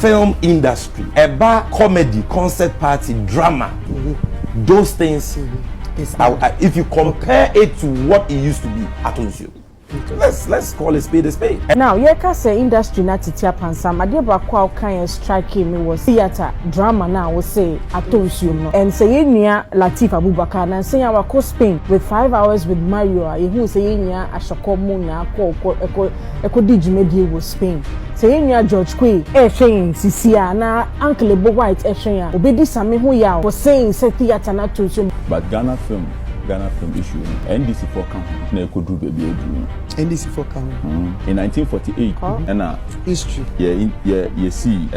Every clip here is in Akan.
film industry, about comedy, concert party, drama, those things. If you compare it to what it used to be, I told you. Let's call a spade a spade. Now, you can say industry na titia pansam. I did bakwa kind strike me was theater drama now was say atonsum and say nya Latif Abubakar and say our co Spain with 5 hours with Mario. You say nya ashoko muna eko digimedi was Spain. Say nya George Quay shaying Sisia na Uncle Bob White shaying obedi same who ya was saying say theater na atonsum. But Ghana film issue NDC for count na could do baby NDC for count in 1948 and history you see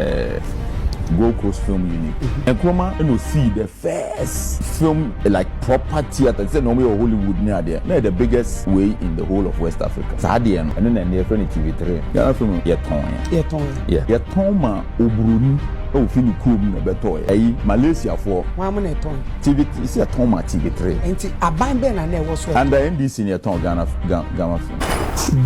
Gold Coast Film Unit and Kroma and see the first film like proper theater say no way Hollywood near there na the biggest way in the whole of West Africa Sadian and then near friend TV3 Ghana film ye ton ma obroni o fini kum na beto e Malaysia for one minute ton TV is a ton ma TV3 enti aban be na na wo so and the NDC near ton Ghana film.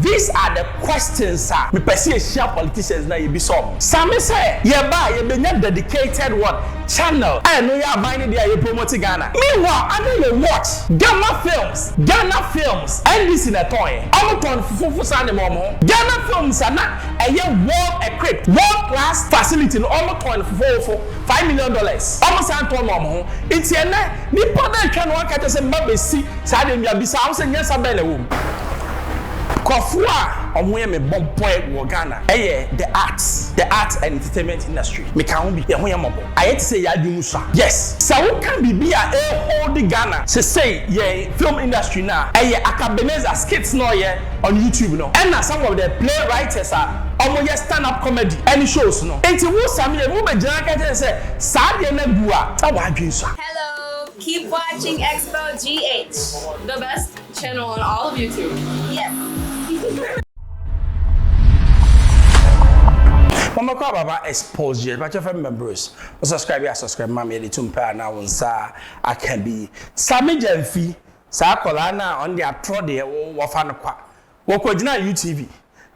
These are the questions sir me person share politicians na ye be solve Sammy say ye ba ye be dedicated what channel and no ya aban dey ye promote Ghana meanwhile I dey watch Ghana films NDC na ton am ton fufu sa ne mo Ghana films na eye world equipped world class facility no am ton for $5 million almost anton mo it's here na ni poda twa no aka say mbabesi sa de nwa bisa am say nyesa bele wo Kofua omoye me bomboy wo Ghana the arts and entertainment industry me kan bi ho yamabo I say ya dwumu so yes so we can be hold Ghana say ye film industry na Akabeneza skits no ye on YouTube no and some of the playwrights are omoye stand up comedy any shows no enti wo Sammy wo be jira ka say saade na bua ta wa dwun so. Hello, keep watching Xposed GH, the best channel on all of YouTube. Yes. Mama kwa baba Xposed GH, but your family members, subscribe mama the tumpa na wonsa I can be Sammy Gyamfi sa kola na on the atro de wo fa no kwa wo kwagina UTV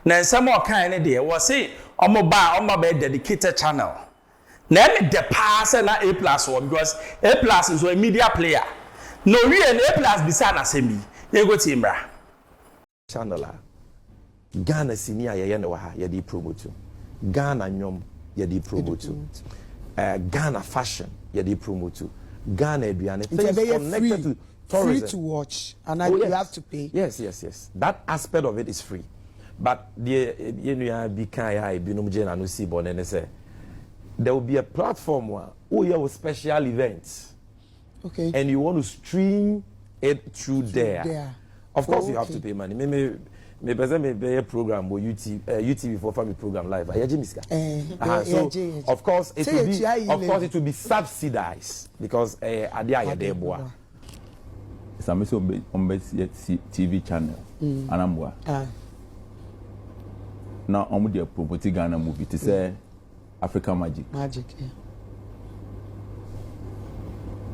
na nsem o kan ne de wo say omo ba dedicated channel na me the pass na A+ because A+ is a media player no we and A+ bisa na semi ye go timbra channel Ghana senior ye na wa ha ye di promote Ghana nyom ye di promote Ghana fashion ye di promote Ghana aduane things connected to tourism. Free to watch and you have to pay. Yes. That aspect of it is free. But the there will be a platform where you have special events. Okay. And you want to stream it through there. Of course you have to pay money. Maybe a program or UTV for family program live. So of course it will be subsidized because Sammy so TV channel anambwa now omo dey promote Ghana movie to say African Magic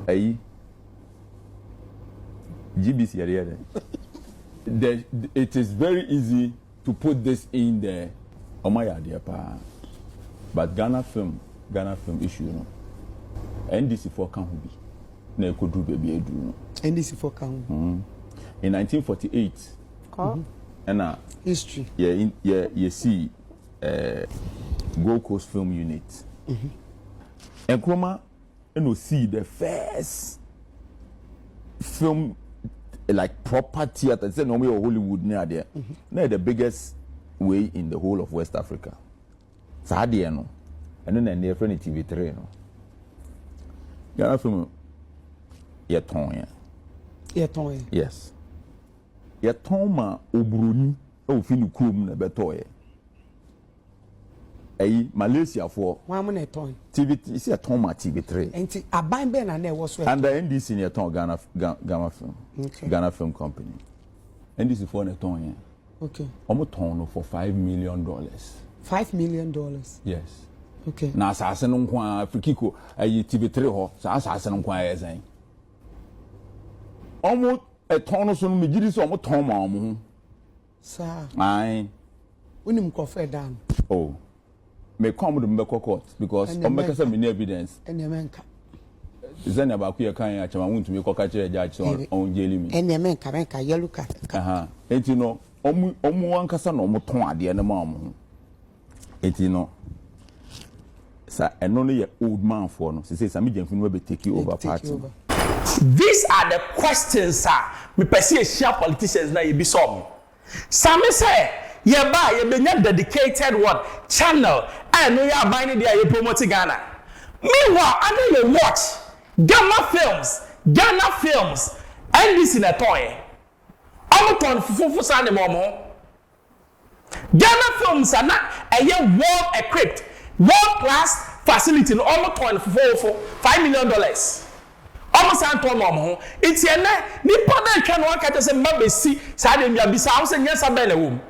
ayi GBC area it is very easy to put this in there omaya there pa but Ghana film issue no NDC for can be na could do baby edu NDC for count in 1948 and history you see Gold Coast Film Unit and Kroma and see the first film like proper theater say no way Hollywood near there na the biggest way in the whole of West Africa Sadia no and then near friend TV3 no Ghana film yes ye ton ma obroni o fini kum na beto ye Malaysia for one minute ton TV is a ton ma TV3 enti aban be na na wo so and the NDC near ton Ghana film Ghana Film Company NDC for na ton ye okay omo ton no for $5 million $5 million yes okay na asase no kwa Afrikiko TV3 ho sa asase no kwa ye zan almost a ton so me gidi so almost ton ma sir ai unim ko fe dan oh me come to me court because on make some evidence and the men then about queer kind of want to make a catch a judge on jail me and the men can yellow cat and you know one casa no more ton the end mom it you know sir and only old man for no say Sammy Gyamfi will be take you over party. These are the questions, sir. Me perceive share politicians na you be some. Sammy say, ye ba ye be dedicated what channel. I know you are buying there you promote Ghana. Meanwhile, under your watch, Ghana films, NDC na toy. I'm ton fufu sane momo. Ghana films are not a year well equipped, world class facility. Almost ton fufu $5 million. Almost anton mom it's ene nipa na twa no aka say mba si sa de nwa bi sa say nyesa be na wom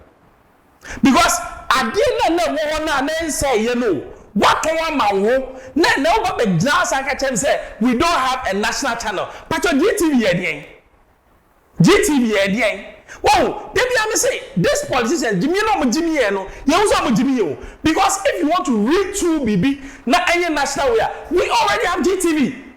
because ade na wo na say ye no what one man wo na wo be glass aka tell say we don't have a national channel but GTV ye den wow they be am say this politicians jimi no mo jimi ye no ye wo so mo jimi ye because if you want to read through bibi na any national we already have GTV.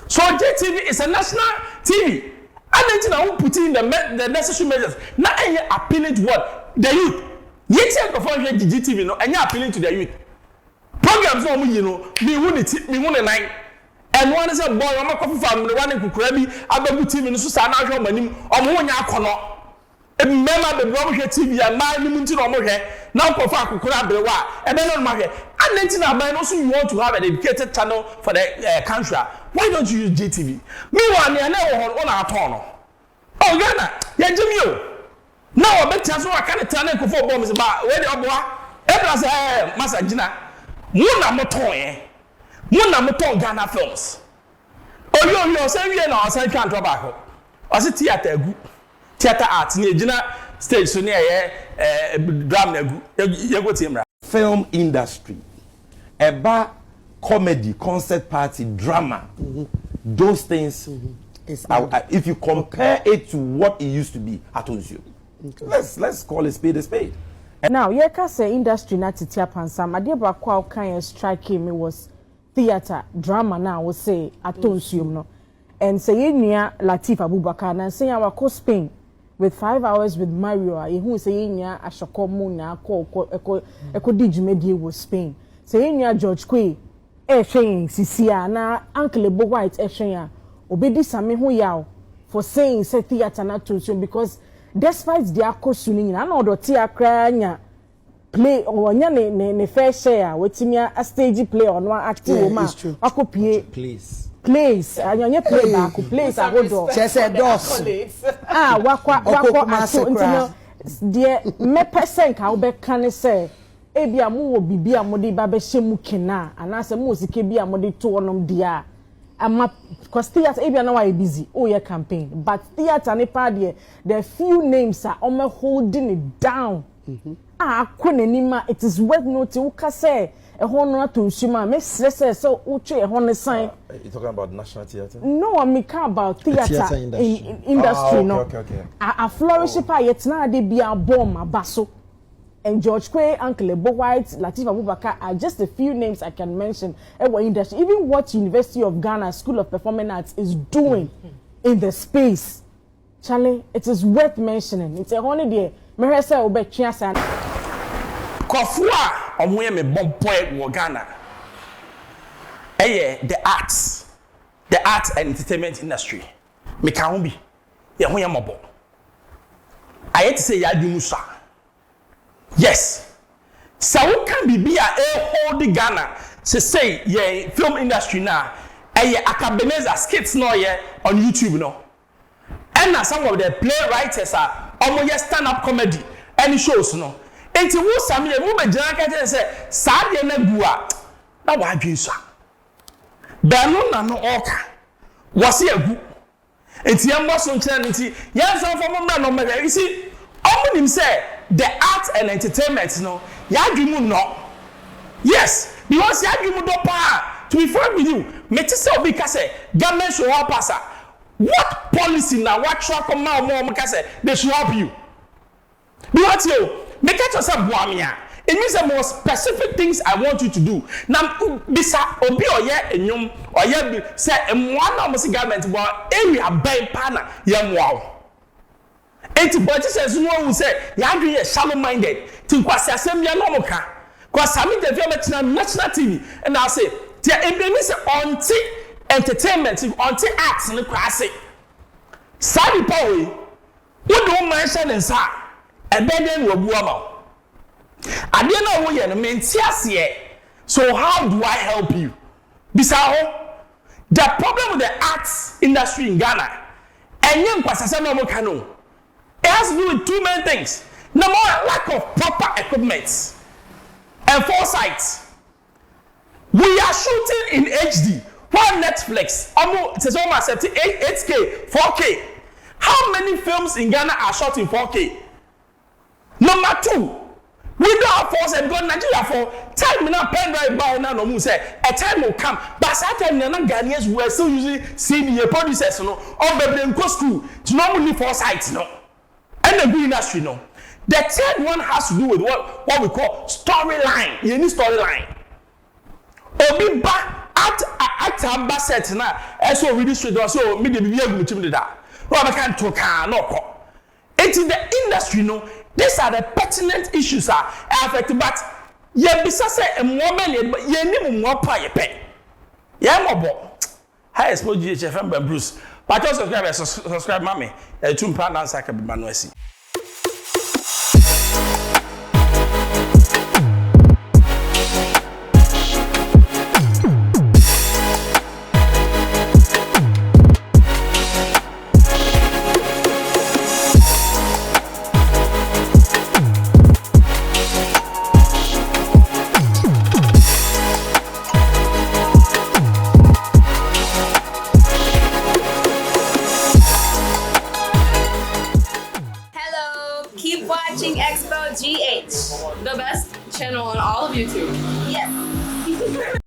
So JTV is a national TV. And then I will put in the necessary measures. Now I appealing to what? The youth. Yet GTV no and appealing to the youth. Programs no you know, me won a night. And one is a boy, I'm a coffee family, one in Kukrabi, Ababu TV, no Susana, Manim, or Monia Kono. Remember the Bromwich TV and my limited on my hair, now for Kukurabewa, and then on my hair. And then I also you want to have a dedicated channel for the country. Why don't you use GTV? Meanwhile, you never on our tunnel. Oh, Ghana, yeah, Jimmy. Now, I bet you I can't tell you for bombs about where the boy, every say, Master Gina, Muna Moton Ghana films. Oh, you're saying you're not saying can't tobacco. I said theater arts near Gina stage so near drama. You go to film industry. Eba comedy, concert party, drama, those things. If you compare it to what it used to be, I told you. Let's call a spade a spade. Now, you can say industry na titia pansam. Ade ba kwa kan strike me was theater, drama now we say atonsuum no. And say yenya Latif Abubakar na say our co Spain with 5 hours with Mario. Who say yenya ashoko mu na eko di djumedie wo Spain. Say yenya George Kwe hwen sisia na Uncle Bo White hwen obedi Sammy ho yaw for saying say theater na atonsuum because despite their costume nyina na odoti akra nya play onya ne fair share wetimi a stage play on one acting woman akopie place anya play back place agodo chese dos wakwa intino de me percent ka obe kan say ebia mu wo bibia mode ba be hyemu kena anase mu osike bia mode to onom dia ama because theater ebia na why busy your campaign but theater ne pa there few names are holding it down it is worth noting uka say a honor to consumer me say so uche honor sign. You talking about national theater? No, I'm talking about theater industry. No, okay. A flourish pa yet na de be a bomb abaso. And George Kwe, Uncle Bo White, Latif Abubakar are just a few names I can mention. Industry, even what University of Ghana School of Performing Arts is doing in the space, Charlie, it is worth mentioning. It's a holiday. Me say obetwa san. Kofua omoye me bompoe wo Ghana. The arts and entertainment industry. Me kan ho bi. Ye ho ye mobo. I to say ya dumusa. Yes. So we can be a hold Ghana. Say ye film industry now. Academics skits no ye on YouTube no. And now some of the playwrights are almost stand-up comedy any shows no. Enti wo Sammy wo be jana ka say saa de na bua na wa adwensa. Beno na no oka. Wose agu. Enti yambo so nkyere nti yansan fo mo na no me you see omonim say the art and entertainment no ya adwemu no. Yes, because ya adwemu do pa. To be frank with you, me ti say obi ka say government should help us. What policy now? What track of more say they should help you? Because you make it yourself buamia. it means the more specific things I want you to do. Now, bisa obi oye enyum oye say one almost government about area by partner yamwao. 80 politicians who say you are doing shallow minded to kwasi assembly no moka. Because Sammy the national TV and I say it means on entertainment on arts and kwasi. Sabi Paul, what do you mention in sa? And then we will I didn't know what you mean. So how do I help you? Bisao, the problem with the arts industry in Ghana, and young pastor no kano, it has to do with two main things. Number one, lack of proper equipment and foresight. We are shooting in HD. One Netflix, almost 8K, 4K. How many films in Ghana are shot in 4K? Number two, we don't have foresight because Nigeria for time now pen drive by now no more say a time will come. But that time now Ghanaians were still using CD producers no or baby go school to not only foresight no and the green industry no. The third one has to do with what we call storyline. You need storyline. Obi ba at ambassador na so really straight so me dey be able to do that. What I can't talk no. It is the industry no. These are the pertinent issues are affected, but ye bisa say a woman ye ni mo pa ye pe. Ye mo bo. Hi Xposed GHFM by Bruce. But also subscribe mami. Two pound answer can be manuesi. Keep watching Xposed GH, the best channel on all of YouTube. Yes.